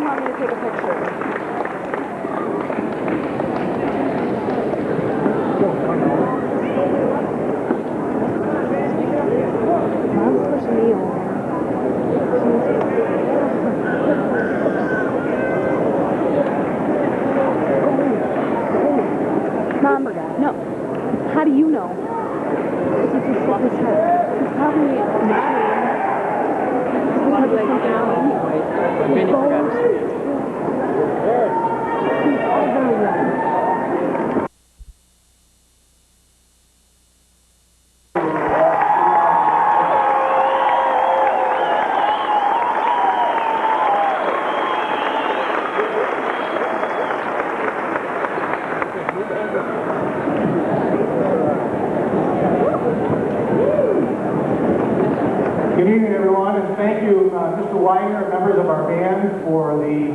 want me to take a picture? Mom's pushing me over. Mom, no. How do you know? It's probably Good evening, everyone, and thank you, Mr. Weiner and members of our band for the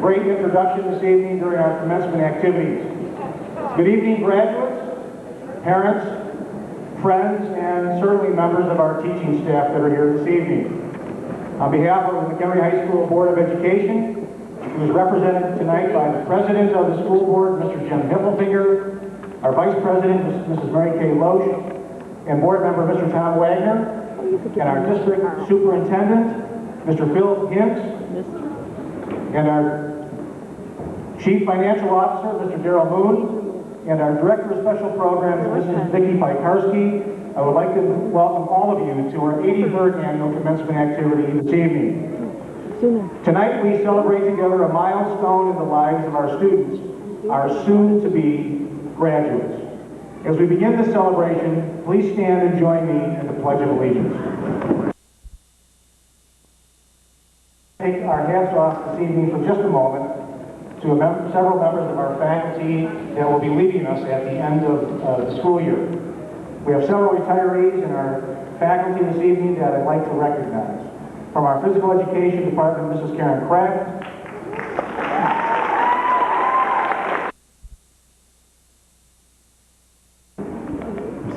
great introduction this evening during our commencement activities. Good evening, graduates, parents, friends, and certainly members of our teaching staff that are here this evening. On behalf of the McHenry High School Board of Education, who is represented tonight by the President of the School Board, Mr. Jim Hiffelfinger, our Vice President, Mrs. Mary Kay Loesch, and Board Member, Mr. Tom Wagner, and our District Superintendent, Mr. Phil Hintz, and our Chief Financial Officer, Mr. Darrell Moon, and our Director of Special Programs, Mrs. Vicki Pikarski. I would like to welcome all of you to our 83rd annual commencement activity this evening. Tonight we celebrate together a milestone in the lives of our students, our soon-to-be graduates. As we begin this celebration, please stand and join me in the Pledge of Allegiance. Take our hats off this evening for just a moment to several members of our faculty that will be leaving us at the end of the school year. We have several retirees in our faculty this evening that I'd like to recognize. From our Physical Education Department, Mrs. Karen Kraft.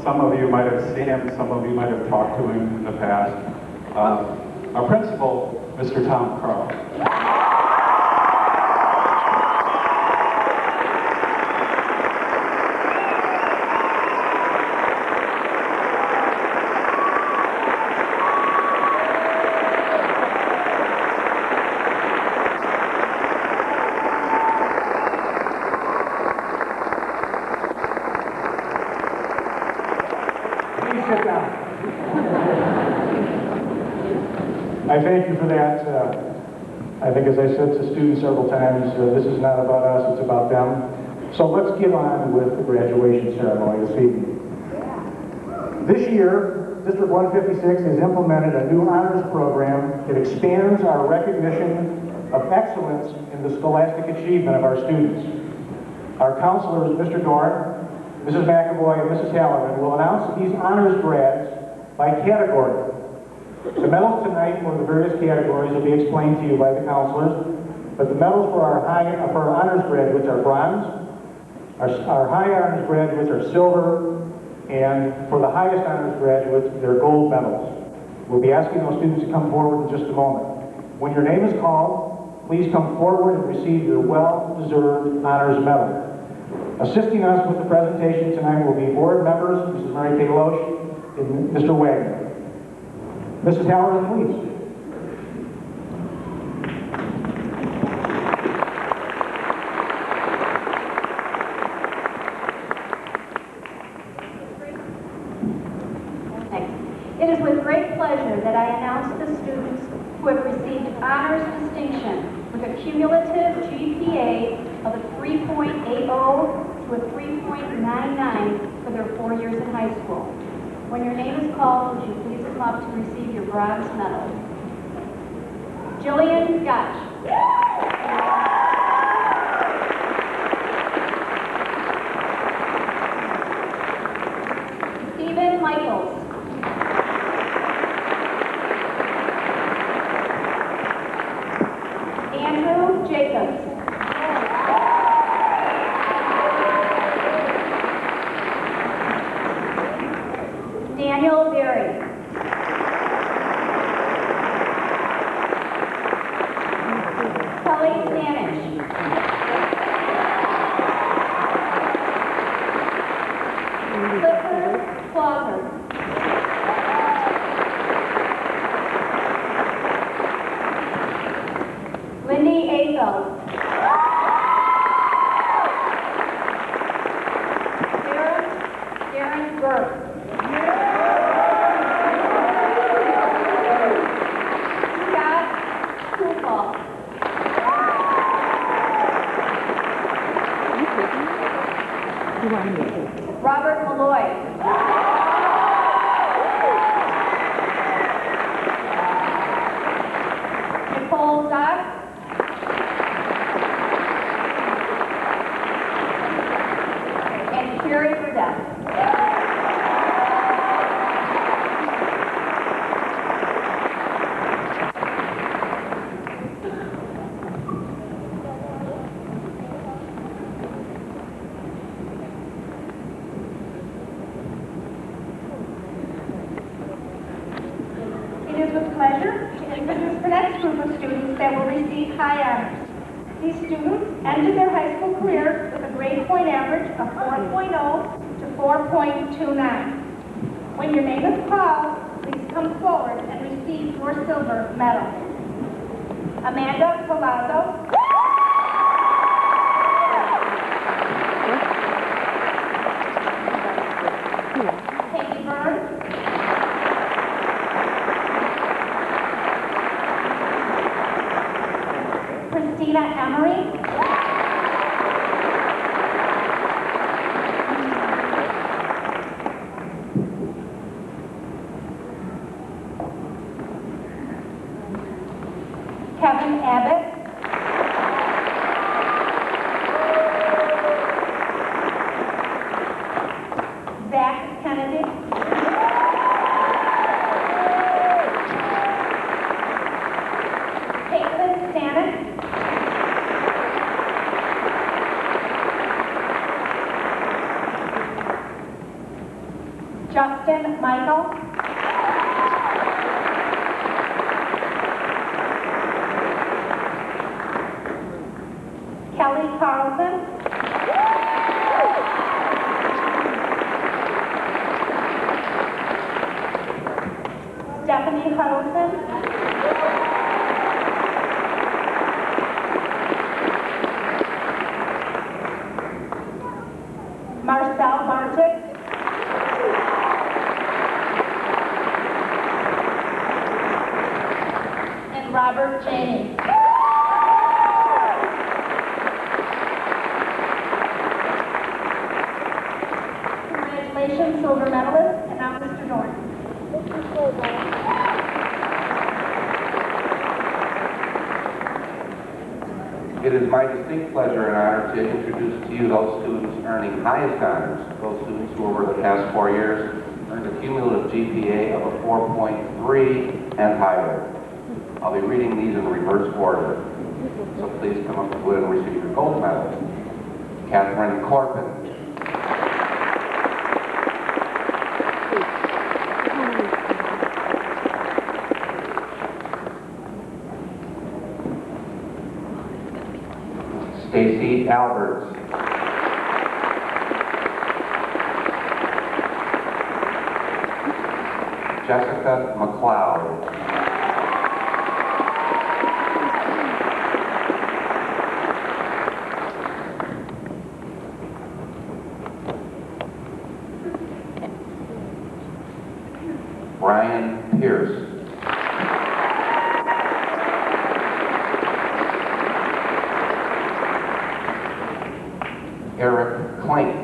Some of you might have seen him, some of you might have talked to him in the past. Our principal, Mr. Tom Crow. Sit down. I thank you for that. I think, as I said to students several times, this is not about us, it's about them. So let's get on with the graduation ceremony this evening. This year, District 156 has implemented a new honors program that expands our recognition of excellence in the scholastic achievement of our students. Our counselors, Mr. Dorn, Mrs. McAvoy, and Mrs. Halloran, will announce these honors grads by category. The medals tonight for the various categories will be explained to you by the counselors, but the medals for our honors graduates are bronze, our high honors graduates are silver, and for the highest honors graduates, they're gold medals. We'll be asking those students to come forward in just a moment. When your name is called, please come forward and receive your well-deserved honors medal. Assisting us with the presentation tonight will be board members, Mrs. Mary Kay Loesch and Mr. Wagner. Mrs. Halloran, please. Thanks. It is with great pleasure that I announce the students who have received honors distinction with a cumulative GPA of a 3.80 to a 3.99 for their 4 years in high school. When your name is called, would you please come up to receive your bronze medal? Jillian Gotch. Stephen Michaels. Andrew Jacobs. Daniel Berry. Kelly Stanich. Clifford Clauser. Lindy Afeld. Darren Burke. Scott Kufal. Robert Malloy. Nicole Dodd. And Carrie Burdett. It is with pleasure to introduce the next group of students that will receive high honors. These students ended their high school career with a grade point average of 4.0 to 4.29. When your name is called, please come forward and receive your silver medal. Amanda Palazzo. Peggy Burns. Christina Emery. Kevin Abbott. Zach Kennedy. Caitlin Stanek. Justin Michael. Kelly Carlson. Stephanie Huddleston. Marcel Bartik. And Robert Janey. Congratulations, silver medalist, and now Mr. Dorn. It is my distinct pleasure and honor to introduce to you those students earning highest honors, those students who over the past 4 years earned a cumulative GPA of a 4.3 and higher. I'll be reading these in reverse order, so please come up to it and receive your gold medal. Catherine Corpin. Stacy Alberts. Jessica McLeod. Brian Pierce. Eric Klink.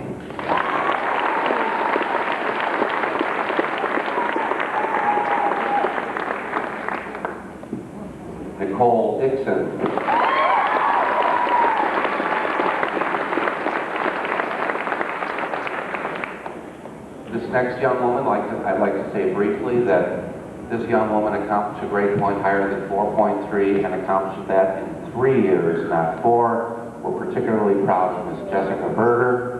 Nicole Dixon. This next young woman, I'd like to say briefly that this young woman accomplished a grade point higher than 4.3 and accomplished that in 3 years, not 4. We're particularly proud of Ms. Jessica Berger.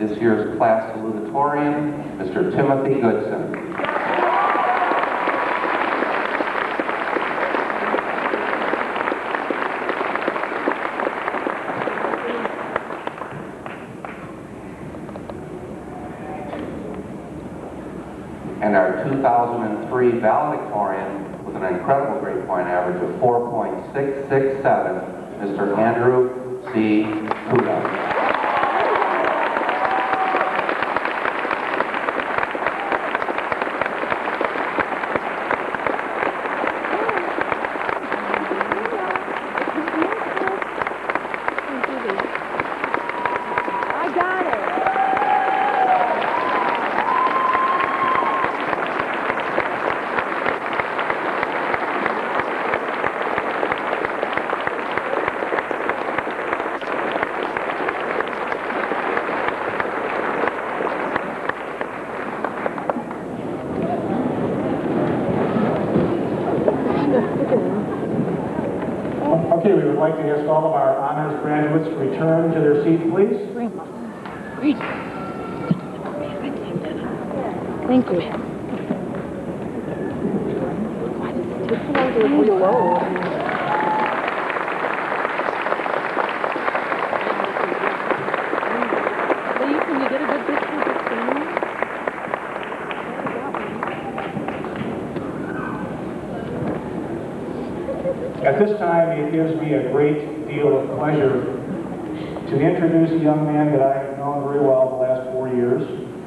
this year's class salutatorian, Mr. Timothy Goodson. And our 2003 valedictorian with an incredible grade point average of 4.667, Mr. Andrew C. Kuda. I got it. Okay, we would like to ask all of our honors graduates to return to their seats, please. Thank you. Take so long to reload. Can you get a good picture of the screen? At this time, it gives me a great deal of pleasure to introduce a young man that I have known very well the last 4 years,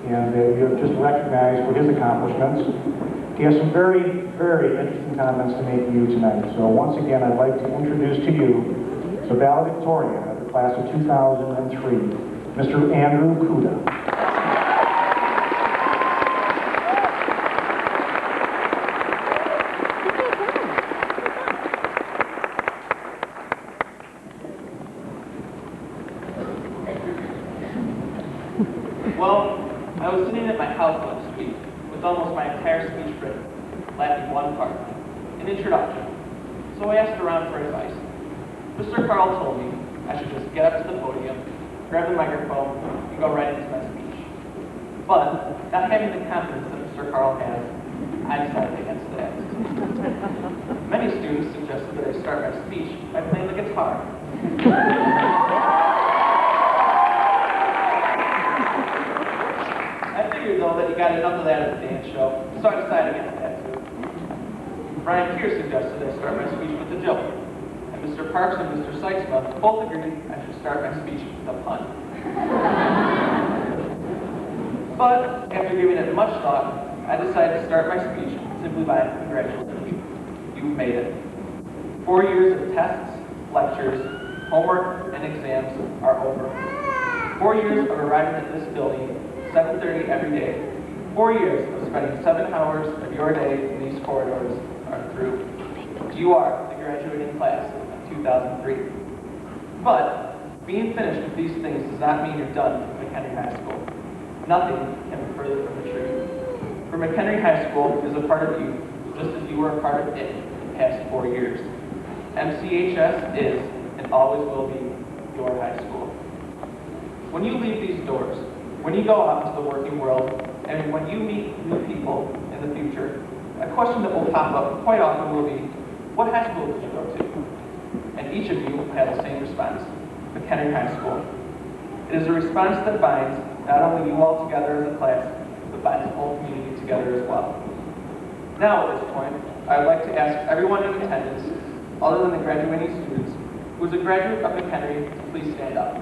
and you have just recognized for his accomplishments. He has some very, very interesting comments to make to you tonight. So once again, I'd like to introduce to you the valedictorian of the class of 2003, Mr. Andrew Kuda. Well, I was sitting at my house last week with almost my entire speech written, lacking one part, an introduction. So I asked around for advice. Mr. Carl told me I should just get up to the podium, grab the microphone, and go right into my speech. But, not having the confidence that Mr. Carl has, I decided against that. Many students suggested that I start my speech by playing the guitar. I figured, though, that you got enough of that at the dance show, so I decided against that, too. Brian Keir suggested I start my speech with a joke, and Mr. Parks and Mr. Sykesma both agreed I should start my speech with a pun. But, after giving it much thought, I decided to start my speech simply by congratulating you. You've made it. 4 years of tests, lectures, homework, and exams are over. 4 years of arriving at this building 7:30 every day. 4 years of spending 7 hours of your day in these corridors are through. You are the graduating class of 2003. But being finished with these things does not mean you're done with McHenry High School. Nothing can be further from the truth. For McHenry High School is a part of you, just as you were a part of it the past 4 years. MCHS is and always will be your high school. When you leave these doors, when you go out into the working world, and when you meet new people in the future, a question that will pop up quite often will be, what high school did you go to? And each of you have the same response, McHenry High School. It is a response that binds not only you all together as a class, but binds the whole community together as well. Now at this point, I would like to ask everyone in attendance, other than the graduating students, who is a graduate of McHenry, to please stand up.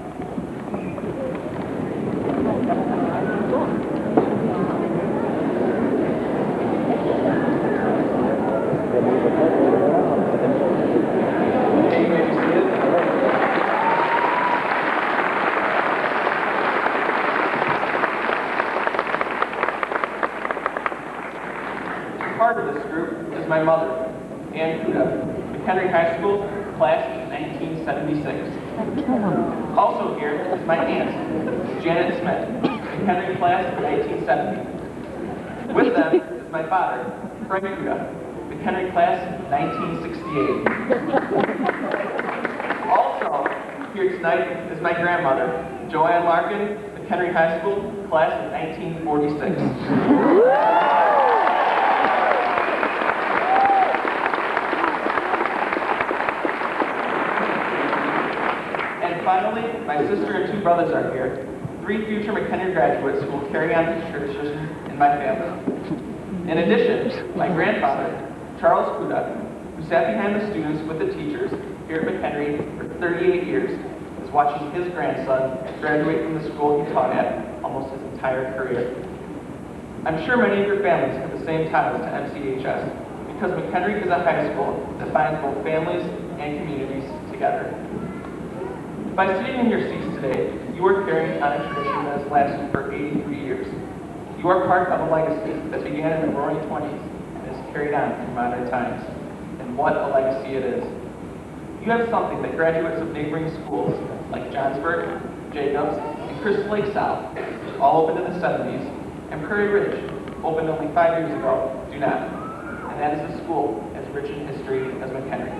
Part of this group is my mother, Ann Kuda, McHenry High School, class of 1976. Also here is my aunt, Janet Smith, McHenry class of 1970. With them is my father, Frank Kuda, McHenry class of 1968. Also here tonight is my grandmother, Joanne Larkin, McHenry High School, class of 1946. And finally, my sister and two brothers are here, 3 future McHenry graduates who will carry on this tradition in my family. In addition, my grandfather, Charles Kuda, who sat behind the students with the teachers here at McHenry for 38 years, is watching his grandson graduate from the school he taught at almost his entire career. I'm sure many of your families have the same ties to MCHS because McHenry is a high school that binds both families and communities together. By sitting in your seats today, you are carrying on a tradition that has lasted for 83 years. You are part of a legacy that began in the roaring 20s and is carried on through modern times. And what a legacy it is. You have something that graduates of neighboring schools like Johnsburg, Jacobs, and Crystal Lake South, all opened in the 70s, and Prairie Ridge, opened only 5 years ago, do not. And that is a school as rich in history as McHenry.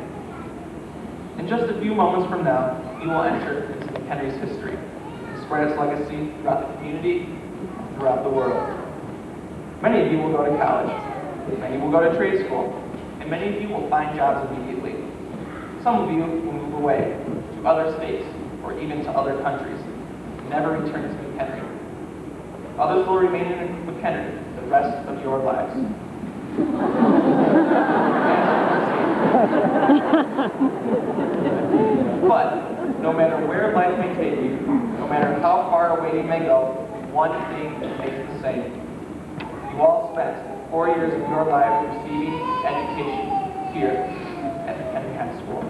In just a few moments from now, you will enter into McHenry's history and spread its legacy throughout the community and throughout the world. Many of you will go to college, many will go to trade school, and many of you will find jobs immediately. Some of you will move away to other states or even to other countries, and never return to McHenry. Others will remain in McHenry the rest of your lives. But no matter where life may take you, no matter how far away you may go, one thing remains the same. You all spent 4 years of your lives receiving education here at McHenry High School.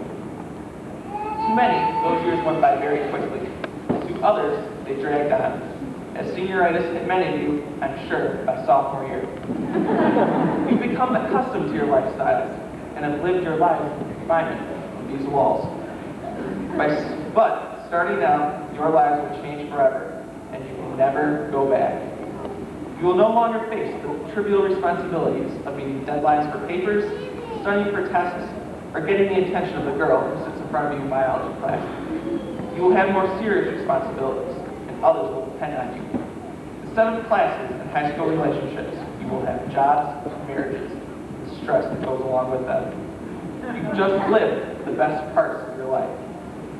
To many, those years went by very quickly. To others, they dragged on, as senioritis hit many of you, I'm sure, by sophomore year. You've become accustomed to your lifestyles and have lived your life in confinement of these walls. But starting now, your lives will change forever, and you will never go back. You will no longer face the trivial responsibilities of meeting deadlines for papers, studying for tests, or getting the attention of the girl who sits in front of you in biology class. You will have more serious responsibilities, and others will depend on you. Instead of classes and high school relationships, you will have jobs, marriages, and the stress that goes along with them. You've just lived the best parts of your life,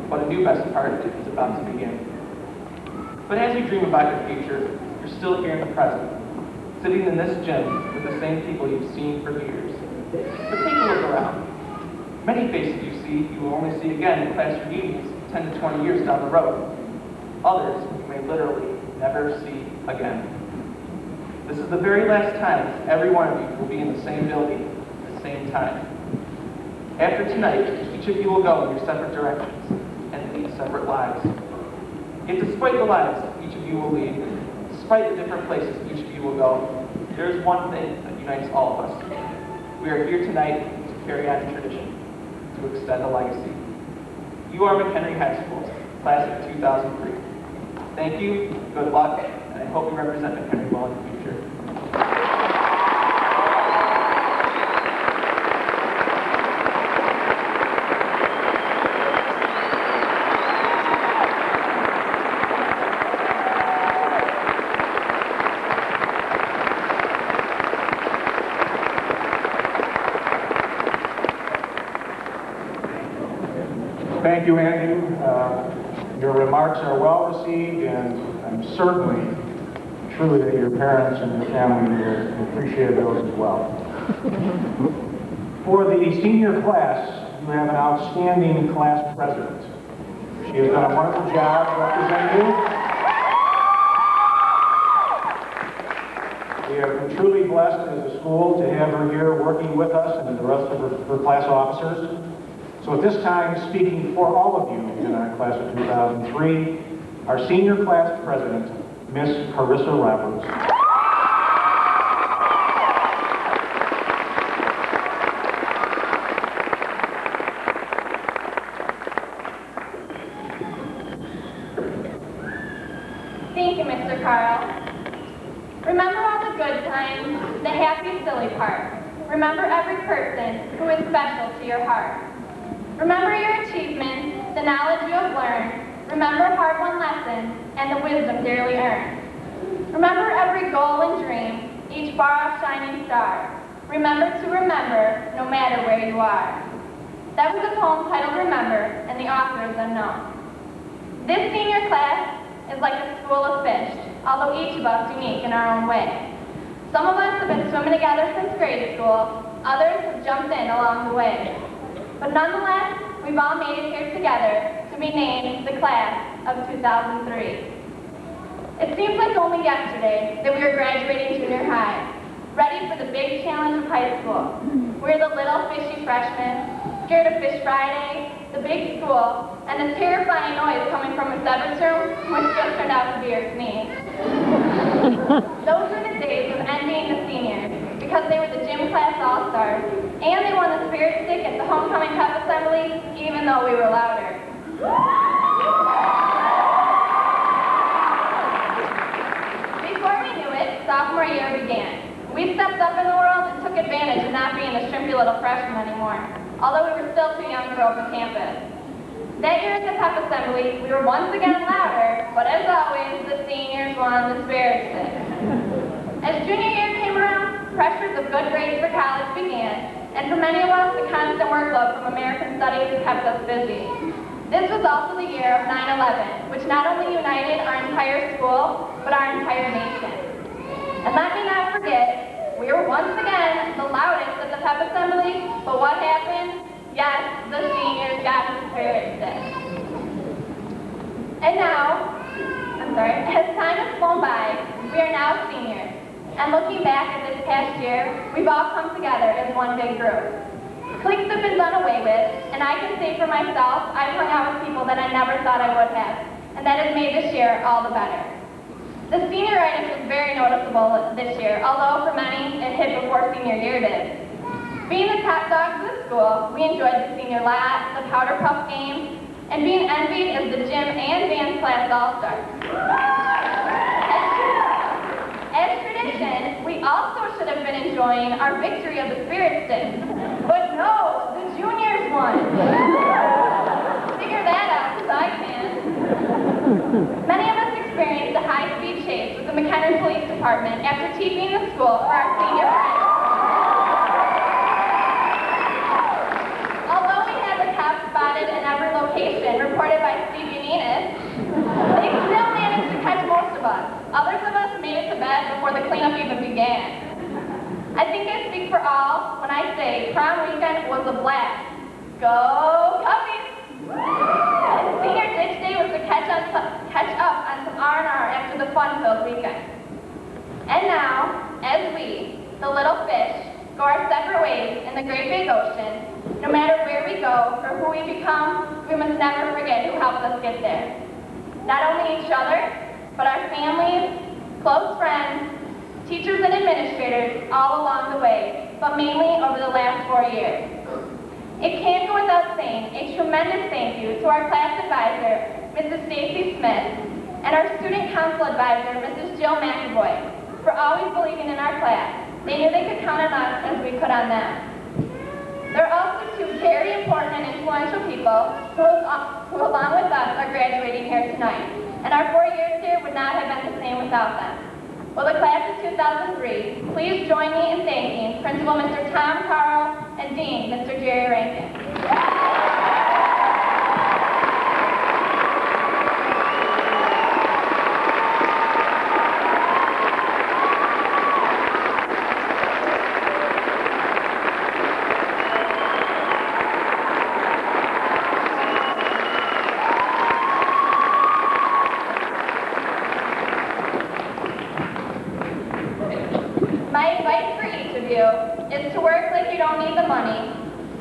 but a new best part is about to begin. But as you dream about your future, you're still here in the present, sitting in this gym with the same people you've seen for years. But take a look around. Many faces you see, you will only see again in class reunions 10 to 20 years down the road. Others you may literally never see again. This is the very last time every one of you will be in the same building at the same time. After tonight, each of you will go in your separate directions and lead separate lives. Yet despite the lives each of you will lead, despite the different places each of you will go, there is one thing that unites all of us. We are here tonight to carry on tradition, to extend a legacy. You are McHenry High School, class of 2003. Thank you, good luck, and I hope you represent McHenry well in the future. Thank you, Andrew. Your remarks are well received, and I'm certainly truly that your parents and your family appreciated those as well. For the senior class, you have an outstanding class president. She has done a wonderful job representing you. We have been truly blessed as a school to have her here working with us and the rest of her class officers. So at this time, speaking for all of you in our class of 2003, our senior class president, Miss Carissa Roberts. Thank you, Mr. Carl. Remember all the good times, the happy, silly part. Remember every person who is special to your heart. Remember your achievements, the knowledge you have learned, Remember hard-won lessons and the wisdom dearly earned. Remember every goal and dream, each far-off shining star. Remember to remember, no matter where you are. That was a poem titled Remember, and the author is unknown. This senior class is like a school of fish, although each of us unique in our own way. Some of us have been swimming together since grade school, others have jumped in along the way. But nonetheless, we've all made it here together to be named the class of 2003. It seems like only yesterday that we were graduating junior high, ready for the big challenge of high school. We're the little fishy freshmen, scared of Fish Friday, the big school, and the terrifying noise coming from a seventh room, which just turned out to be our sneeze. Those were the days of envying the seniors, because they were the gym class all-stars, and they won the spirit stick at the homecoming pep assembly, even though we were louder. Before we knew it, sophomore year began. We stepped up in the world and took advantage of not being the shrimpy little freshmen anymore, although we were still too young for open campus. That year at the pep assembly, we were once again louder, but as always, the seniors won the spirit stick. As junior year came around, pressures of good grades for college began, and for many of us, the constant workload from American Studies kept us busy. This was also the year of 9/11, which not only united our entire school, but our entire nation. And let me not forget, we were once again the loudest at the pep assembly, but what happened? Yes, the seniors got the spirit stick. And now, as time has flown by, we are now seniors. And looking back at this past year, we've all come together as one big group. Cliques have been done away with, and I can say for myself, I've hung out with people that I never thought I would have, and that has made this year all the better. The senioritis was very noticeable this year, although for many, it hit before senior year did. Being the top dogs of the school, we enjoyed the senior lot, the powder puff games, and being envied as the gym and dance class all-stars. As tradition, we also should have been enjoying our victory of the spirit stick. But no, the juniors won. Figure that out, because I can. Many of us experienced a high-speed chase with the McHenry Police Department after TPing the school for our senior friends. Although we had the cops spotted in every location reported by Steve Unitas, they still managed to catch most of us. Others of us made it to bed before the cleanup even began. I think I speak for all when I say prom weekend was a blast. Go Cubbies! Senior ditch day was to catch up on some R&R after the fun-filled weekend. And now, as we, the little fish, go our separate ways in the great big ocean, no matter where we go or who we become, we must never forget who helped us get there. Not only each other, but our families, close friends, teachers and administrators all along the way, but mainly over the last 4 years. It can't go without saying a tremendous thank you to our class advisor, Mrs. Stacy Smith, and our student council advisor, Mrs. Jill McAvoy, for always believing in our class. They knew they could count on us as we could on them. There are also two very important and influential people who along with us, are graduating here tonight, and our 4 years here would not have been the same without them. Will the class of 2003 please join me in thanking Principal Mr. Tom Carl and Dean Mr. Jerry Rankin. My advice for each of you is to work like you don't need the money,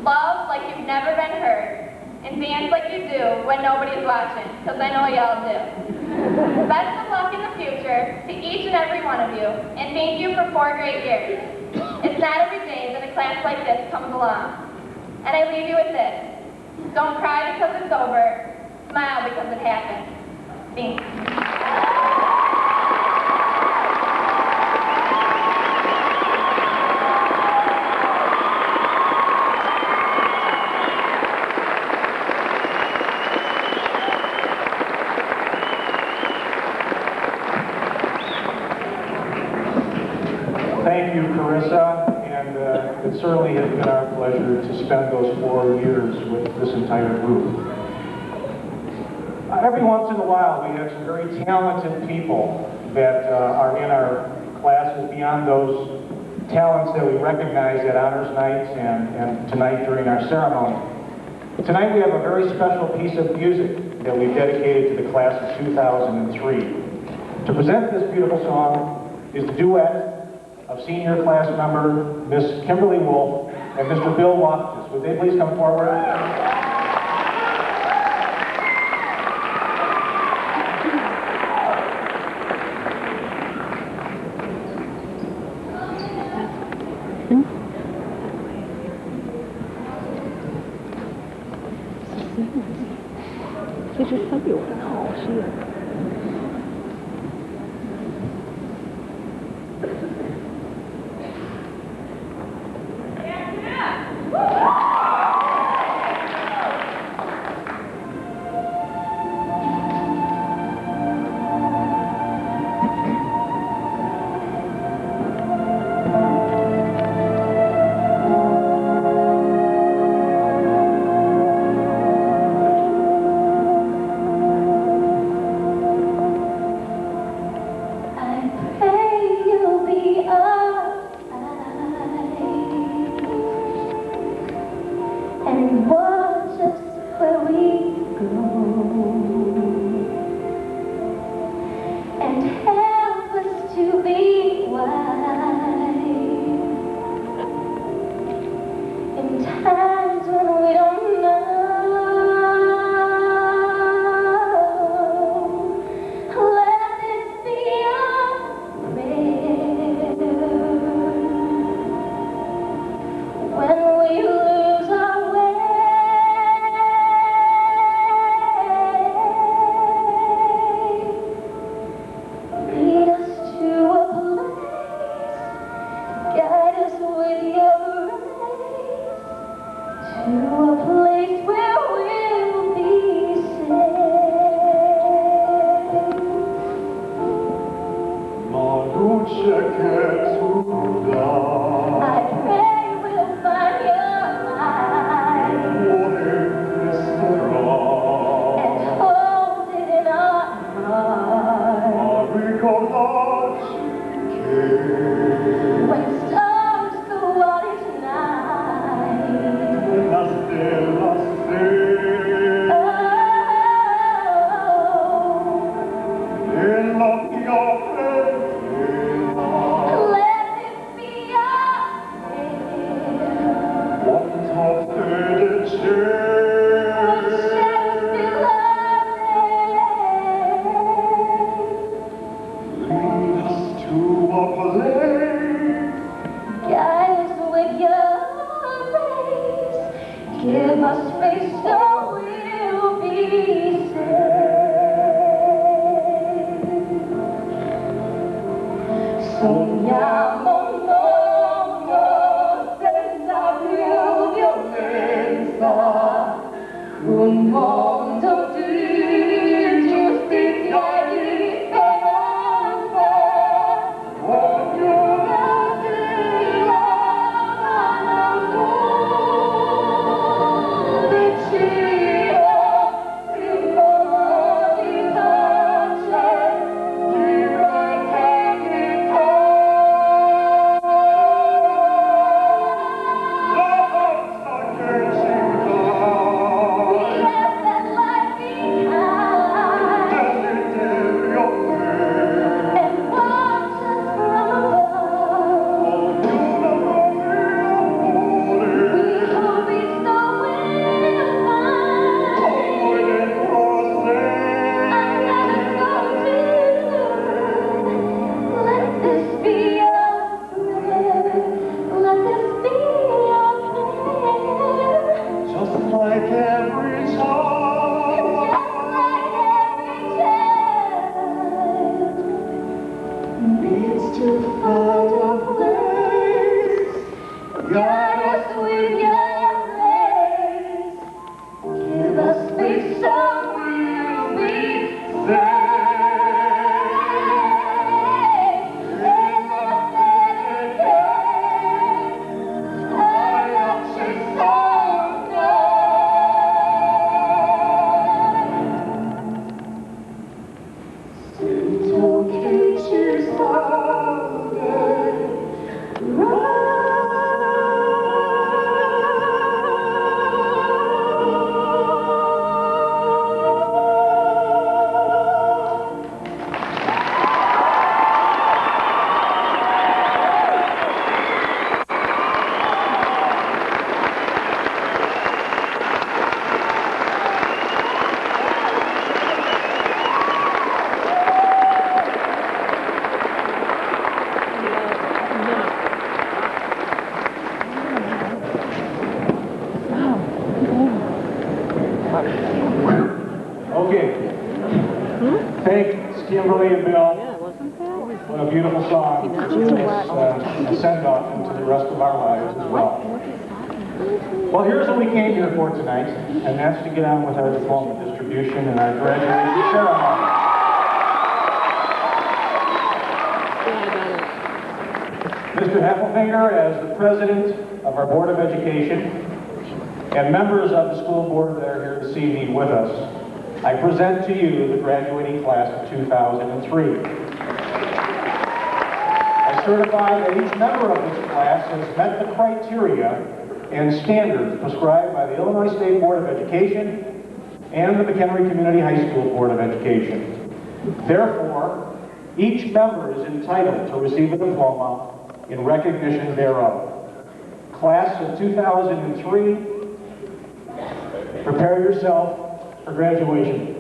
love like you've never been hurt, and dance like you do when nobody's watching, because I know y'all do. Best of luck in the future to each and every one of you, and thank you for 4 great years. It's not every day that a class like this comes along. And I leave you with this. Don't cry because it's over, smile because it happened. Thanks. Thank you, Carissa, and it certainly has been our pleasure to spend those 4 years with this entire group. Every once in a while, we have some very talented people that are in our classes beyond those talents that we recognize at honors nights and tonight during our ceremony. Tonight we have a very special piece of music that we've dedicated to the class of 2003. To present this beautiful song is the duet of senior class member Miss Kimberly Wolf and Mr. Bill Loftus. Would they please come forward?其实他比我们好些。And watch us where we go, and help us to be wise in times when we don't know. Let this be our prayer when we lose our way. Lead us to a place, guide us with your grace, to a place where we'll be safe. I pray we'll find your light and hold it in our hearts. When stars go out at night, let this be our prayer. When shadows fill our day, guide us with your grace, give us faith so we'll be safe. Sogniamo mondo senza più violenza, un mondo di giustizia e di speranza. Ognuno si lava vicino, simbolo di pace, di fraternità. We left that life behind and watched us from above. We hope it's the will find another soldier. Let this be our prayer. Let this be our prayer. Just like every child, Just like every child needs to find a place. guide us with your grace. Give us faith so we'll be safe. In the Kimberly and Bill. Yeah, wasn't that? What a beautiful song. It's a send-off into the rest of our lives as well. Well, here's what we came here for tonight, and that's to get on with our diploma distribution and our graduation ceremony. Mr. Heffelfinger, as the president of our Board of Education, and members of the school board that are here this evening with us, I present to you the graduating class of 2003. I certify that each member of this class has met the criteria and standards prescribed by the Illinois State Board of Education and the McHenry Community High School Board of Education. Therefore, each member is entitled to receive a diploma in recognition thereof. Class of 2003, prepare yourself for graduation.